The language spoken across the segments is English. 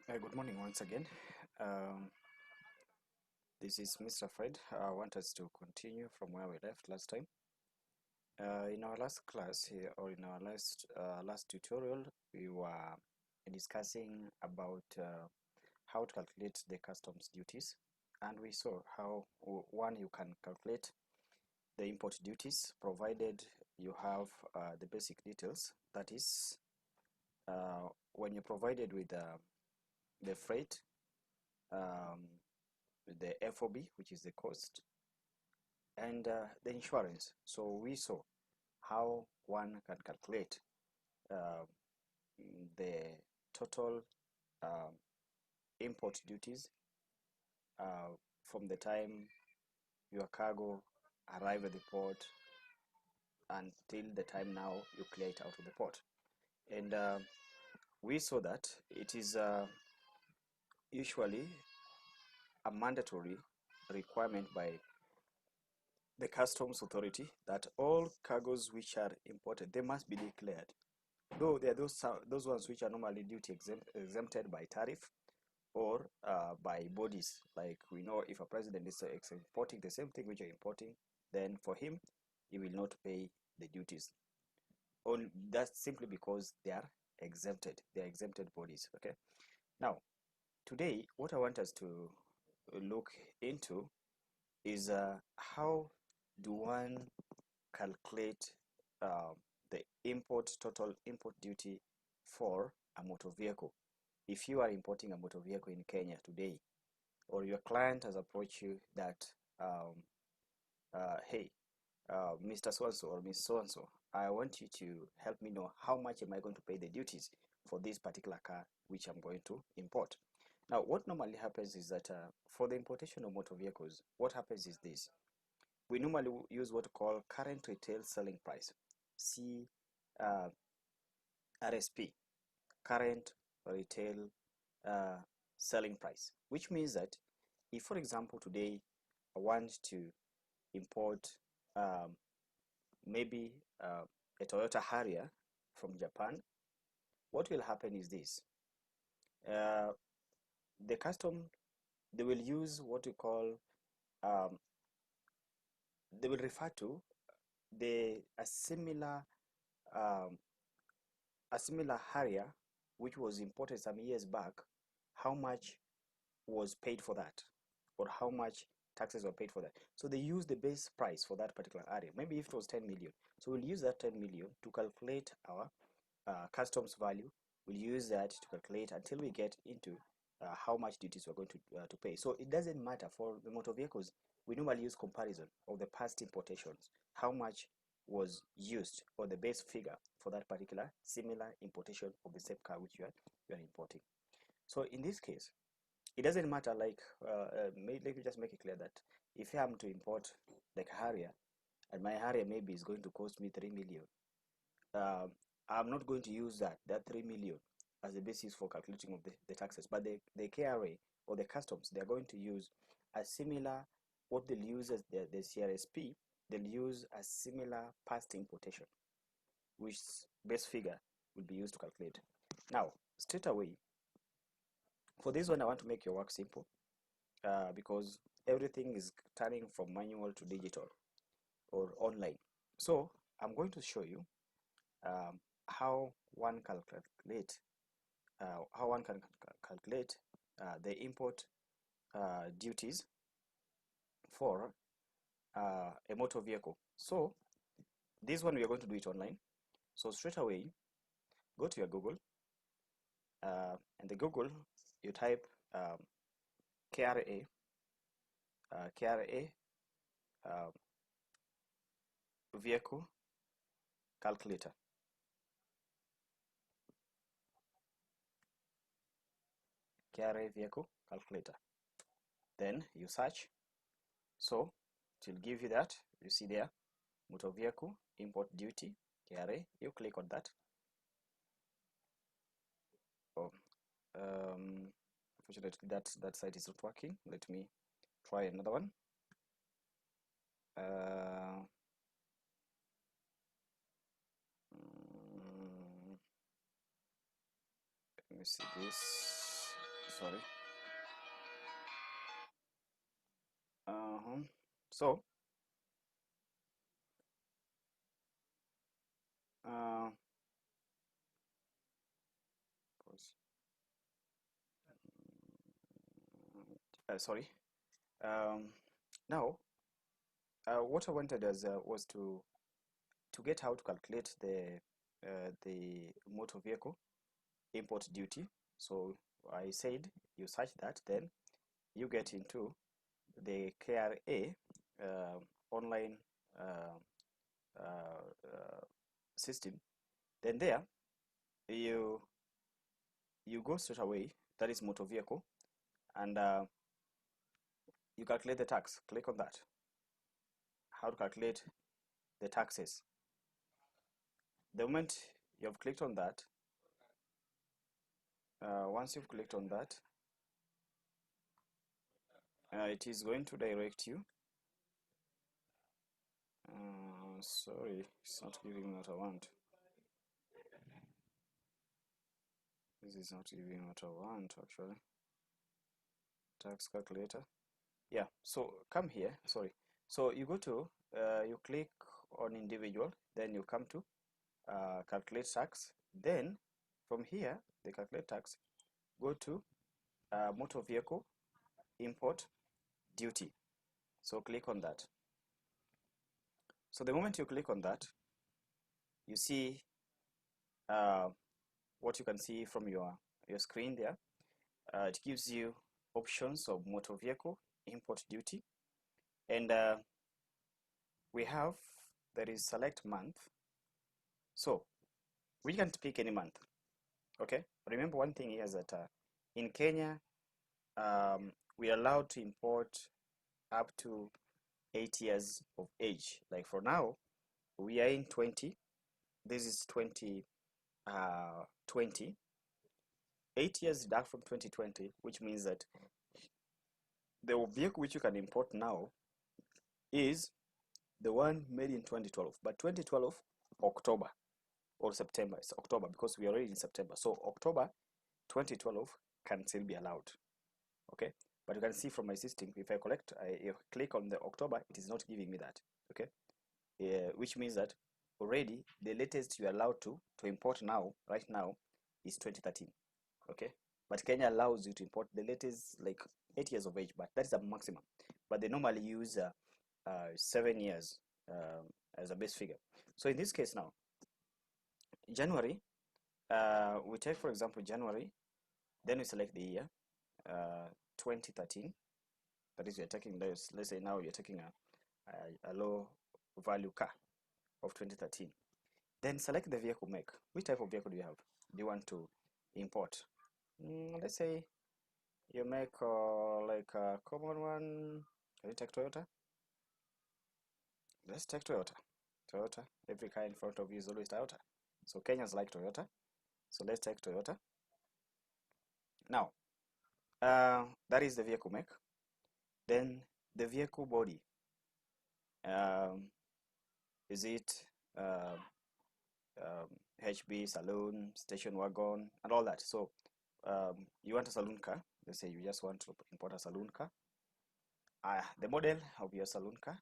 Good morning once again. Um, this is Mr. Fred. I want us to continue from where we left last time. In our last class here, or in our last tutorial, we were discussing about how to calculate the customs duties, and we saw how one you can calculate the import duties provided you have the basic details. That is, when you're provided with the freight. Um, the FOB, which is the cost, and the insurance. So we saw how one can calculate uh, the total um, import duties uh, from the time your cargo arrive at the port until the time now you clear it out of the port. And we saw that it is usually a mandatory requirement by the customs authority that all cargoes which are imported, they must be declared. Though there are those ones which are normally duty exempted by tariff or by bodies. Like we know if a president is importing the same thing which you're importing, then for him, he will not pay the duties. That's simply because they are exempted. They are exempted bodies. Okay. Now, today, what I want us to look into is how do one calculate uh, the total import duty for a motor vehicle. If you are importing a motor vehicle in Kenya today, or your client has approached you that, hey, Mr. So-and-so or Miss So-and-so, I want you to help me know how much am I going to pay the duties for this particular car which I'm going to import. Now, what normally happens is that for the importation of motor vehicles, what happens is this. We normally use what we call current retail selling price, CRSP, current retail uh, selling price, which means that if, for example, today I want to import um, maybe a Toyota Harrier from Japan, what will happen is this. Uh, the custom, they will use what we call, um, they will refer to um, a similar Harrier which was imported some years back, how much was paid for that, or how much taxes were paid for that. So they use the base price for that particular area. Maybe if it was 10 million, so we'll use that 10 million to calculate our customs value. We'll use that to calculate until we get into how much duties we're going to pay. So it doesn't matter for the motor vehicles. We normally use comparison of the past importations, how much was used, or the base figure for that particular similar importation of the same car which you are importing. So in this case, it doesn't matter, like let me just make it clear that if I am to import like Harrier, and my Harrier maybe is going to cost me 3 million, um, I'm not going to use that 3 million as the basis for calculating of the taxes, but the KRA or the customs, they're going to use a similar, what they'll use as the CRSP, they'll use a similar past importation, which base figure will be used to calculate. Now, straight away, for this one, I want to make your work simple because everything is turning from manual to digital or online. So I'm going to show you how one can calculate the import duties for a motor vehicle. So this one we are going to do it online. So straight away, go to your Google, and the Google you type KRA, KRA vehicle calculator. KRA vehicle calculator. Then you search. So it will give you that. You see there, motor vehicle import duty KRA. You click on that. Oh, unfortunately that site is not working. Let me try another one. Let me see this. sorry. So uh, sorry. Um, Now, what I wanted as was to get how to calculate the motor vehicle import duty. So I said you search that, then you get into the KRA online uh, system. Then there you go straight away. That is motor vehicle, and you calculate the tax. Click on that. How to calculate the taxes. The moment you have clicked on that, once you've clicked on that, it is going to direct you. Sorry, it's not giving me what I want. This is not giving what I want, actually. Tax calculator. Yeah, so come here, sorry. So you go to, you click on individual, then you come to calculate tax. Then from here, the calculate tax, go to motor vehicle import duty. So click on that. So the moment you click on that, you see what you can see from your screen there. It gives you options of motor vehicle import duty, and we have, there is select month. So we can pick any month. Okay, remember one thing here is that in Kenya we are allowed to import up to 8 years of age. Like for now, we are in 20. This is 2020. 8 years deduct from 2020, which means that the vehicle which you can import now is the one made in 2012, but 2012 October or September. It's October because we are already in September. So October 2012 can still be allowed. Okay, but you can see from my system, if I click on the October, it is not giving me that. Okay, which means that already the latest you are allowed to import now, right now, is 2013. Okay, but Kenya allows you to import the latest like 8 years of age, but that's a maximum. But they normally use 7 years as a base figure. So in this case now, January, we take for example January, then we select the year 2013. That is, you're taking this. Let's say now you're taking a low value car of 2013. Then select the vehicle make. Which type of vehicle do you have? Do you want to import? Let's say you make like a common one. Can you take Toyota? Let's take Toyota. Toyota. Every car in front of you is always Toyota. So Kenyans like Toyota. So let's take Toyota. Now, that is the vehicle make. Then the vehicle body. Is it HB, saloon, station wagon, and all that? So you want a saloon car. Let's say you just want to import a saloon car. The model of your saloon car.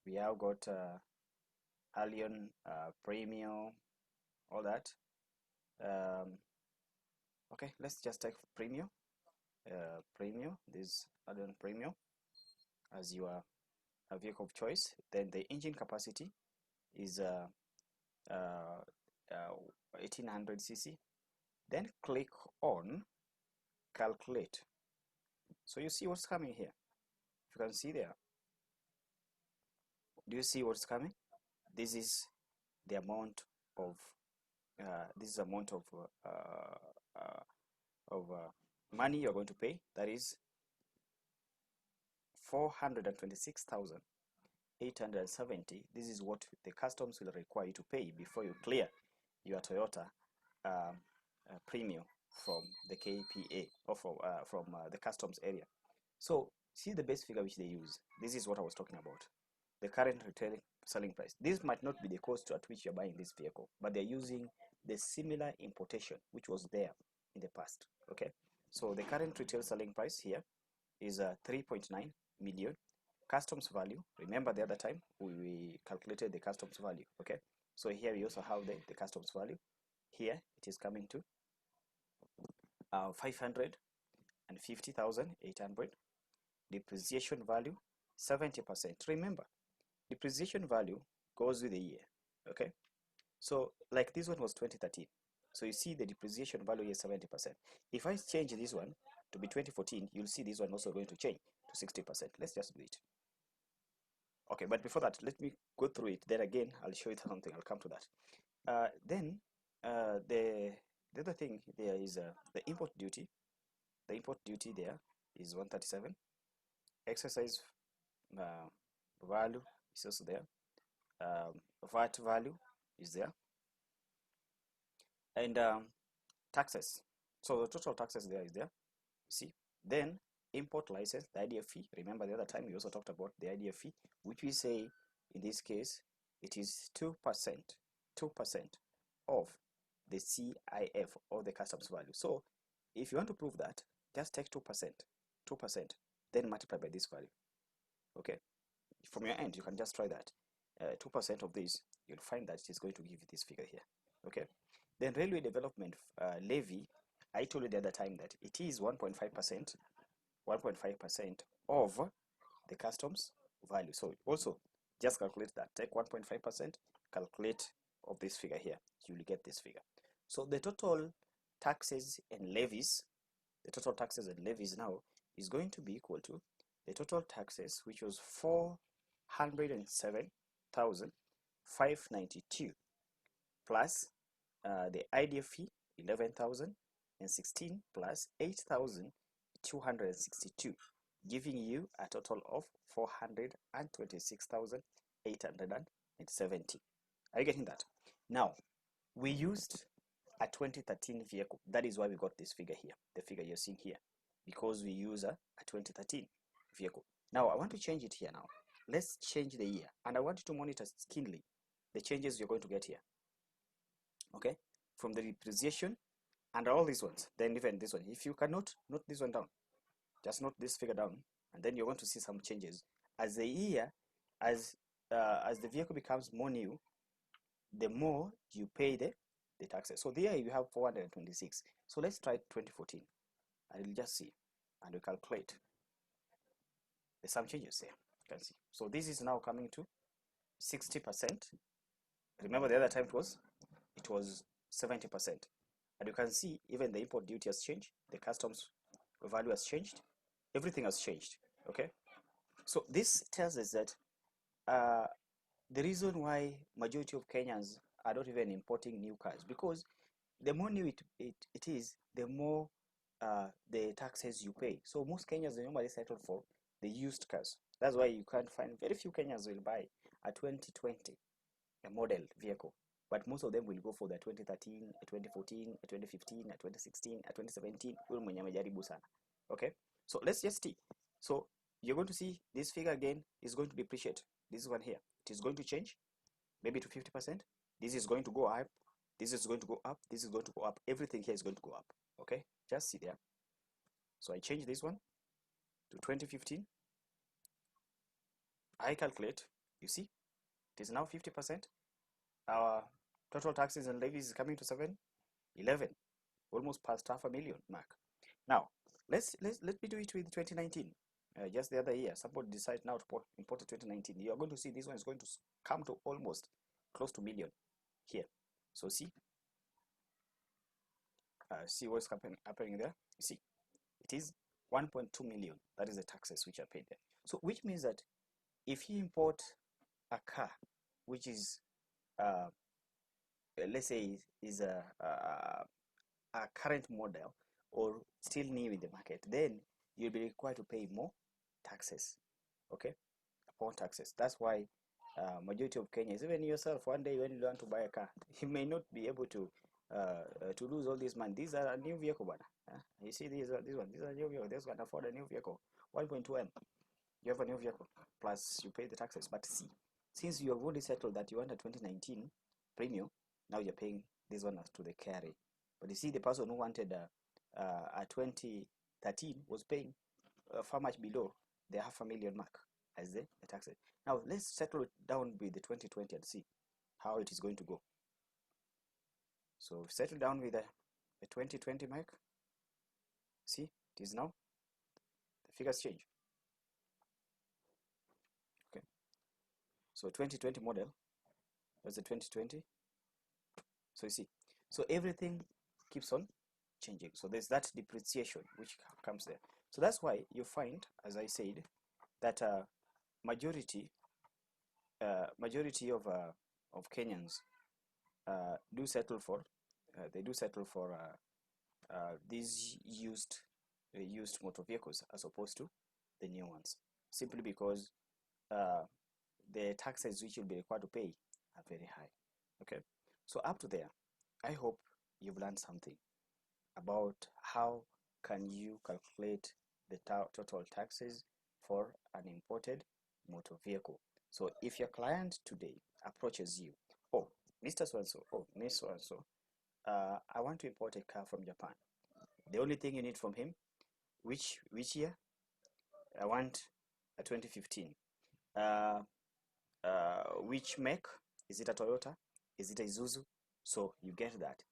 We have got Allion, Premium, all that. Okay, let's just take Premium. Premium, this Allion Premium as your vehicle of choice. Then the engine capacity is 1800 cc. Then click on calculate. So you see what's coming here. If you can see there, do you see what's coming? This is the amount of money you're going to pay. That is 426,870. This is what the customs will require you to pay before you clear your Toyota premium from the KPA or from the customs area. So see the base figure which they use. This is what I was talking about. The current retail selling price. This might not be the cost at which you're buying this vehicle, but they're using the similar importation which was there in the past. Okay, So the current retail selling price here is 3.9 million. Customs value, remember the other time we calculated the customs value, okay? So here we also have the customs value. Here it is coming to 550,800. Depreciation value 70%. Remember, depreciation value goes with the year, okay? So like this one was 2013. So you see the depreciation value is 70%. If I change this one to be 2014, you'll see this one also going to change to 60%. Let's just do it. Okay, but before that, let me go through it. Then again, I'll show you something. I'll come to that. Then the other thing there is the import duty. The import duty there is 137. Exercise value is also there. VAT value is there. And taxes. So the total taxes there is there. You see. Then import license, the IDF fee. Remember the other time we also talked about the IDF fee, which we say in this case it is 2%. 2% of the CIF or the customs value. So if you want to prove that, just take 2%, 2%, then multiply by this value. Okay. From your end, you can just try that. 2% of this, you'll find that it is going to give you this figure here. Okay. Then railway development levy, I told you the other time that it is 1.5%, 1.5% of the customs value. So also just calculate that. Take 1.5%, calculate of this figure here. You will get this figure. So the total taxes and levies, the total taxes and levies now is going to be equal to the total taxes, which was 407,592 plus the IDF fee 11,016 plus 8,262, giving you a total of 426,870. Are you getting that? Now, we used a 2013 vehicle. That is why we got this figure here, the figure you're seeing here, because we use a 2013 vehicle. Now, I want to change it here now. Let's change the year, and I want you to monitor keenly the changes you're going to get here. Okay, from the depreciation and all these ones, then even this one. If you cannot note this one down, just note this figure down, and then you're going to see some changes as the year, as the vehicle becomes more new, the more you pay the taxes. So there you have 426. So let's try 2014. I will just see, and we calculate. There's some changes there. You can see. So this is now coming to 60%. Remember the other time it was 70%. And you can see even the import duty has changed, the customs value has changed, everything has changed. Okay. So this tells us that the reason why majority of Kenyans are not even importing new cars, because the more new it is, the more the taxes you pay. So most Kenyans normally settle for the used cars. That's why you can't find, very few Kenyans will buy a 2020 a model vehicle, but most of them will go for the 2013, a 2014, a 2015, a 2016, a 2017. Okay, so let's just see. So you're going to see this figure again is going to depreciate. This one here, it is going to change maybe to 50%. This is going to go up. This is going to go up. This is going to go up. Everything here is going to go up. Okay, just see there. So I change this one to 2015. I calculate. You see, it is now 50%. Our total taxes and levies is coming to 711, almost past 500,000 mark. Now let me do it with 2019. Just the other year, somebody decided now to import 2019. You are going to see this one is going to come to almost close to million here. So see what's happening there. You see, it is 1.2 million. That is the taxes which are paid there. So which means that if you import a car which is let's say is a current model or still new in the market, then you'll be required to pay more taxes. Okay, upon taxes. That's why majority of Kenyans, even yourself, one day when you want to buy a car, you may not be able to lose all this money. These are a new vehicle, but you see this one. These are new vehicle. This one afford a new vehicle, 1.2 M. You have a new vehicle, plus you pay the taxes. But see, since you have already settled that you want a 2019 premium, now you're paying this one to the carry. But you see, the person who wanted at 2013 was paying far much below the $500,000 mark as the taxes. Now let's settle it down with the 2020 and see how it is going to go. So settle down with the 2020 mark. See, it is now, the figures change. Okay, so 2020 model, that's the 2020. So you see, so everything keeps on changing. So there's that depreciation which comes there. So that's why you find, as I said, that majority of Kenyans do settle for these used motor vehicles as opposed to the new ones, simply because the taxes which you'll be required to pay are very high. Okay, so up to there, I hope you've learned something about how can you calculate the total taxes for an imported motor vehicle. So if your client today approaches you, oh, Mr. So-and-so, oh, Miss So-and-so, I want to import a car from Japan. The only thing you need from him, which year? I want a 2015. Which make? Is it a Toyota? Is it a Isuzu? So you get that.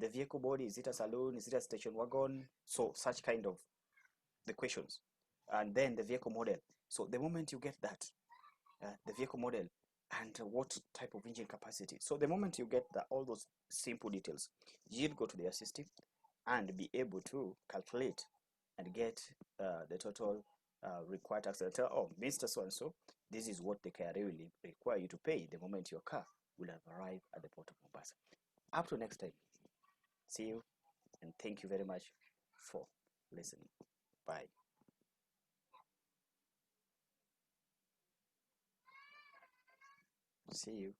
The vehicle body, is it a saloon? Is it a station wagon? So such kind of the questions. And then the vehicle model. So the moment you get that, the vehicle model and what type of engine capacity. So the moment you get all those simple details, you'll go to their system and be able to calculate and get the total required tax. And tell, oh, Mr. So-and-so, this is what the KRA will require you to pay the moment your car will have arrived at the port of Mombasa. Up to next time. See you, and thank you very much for listening. Bye. See you.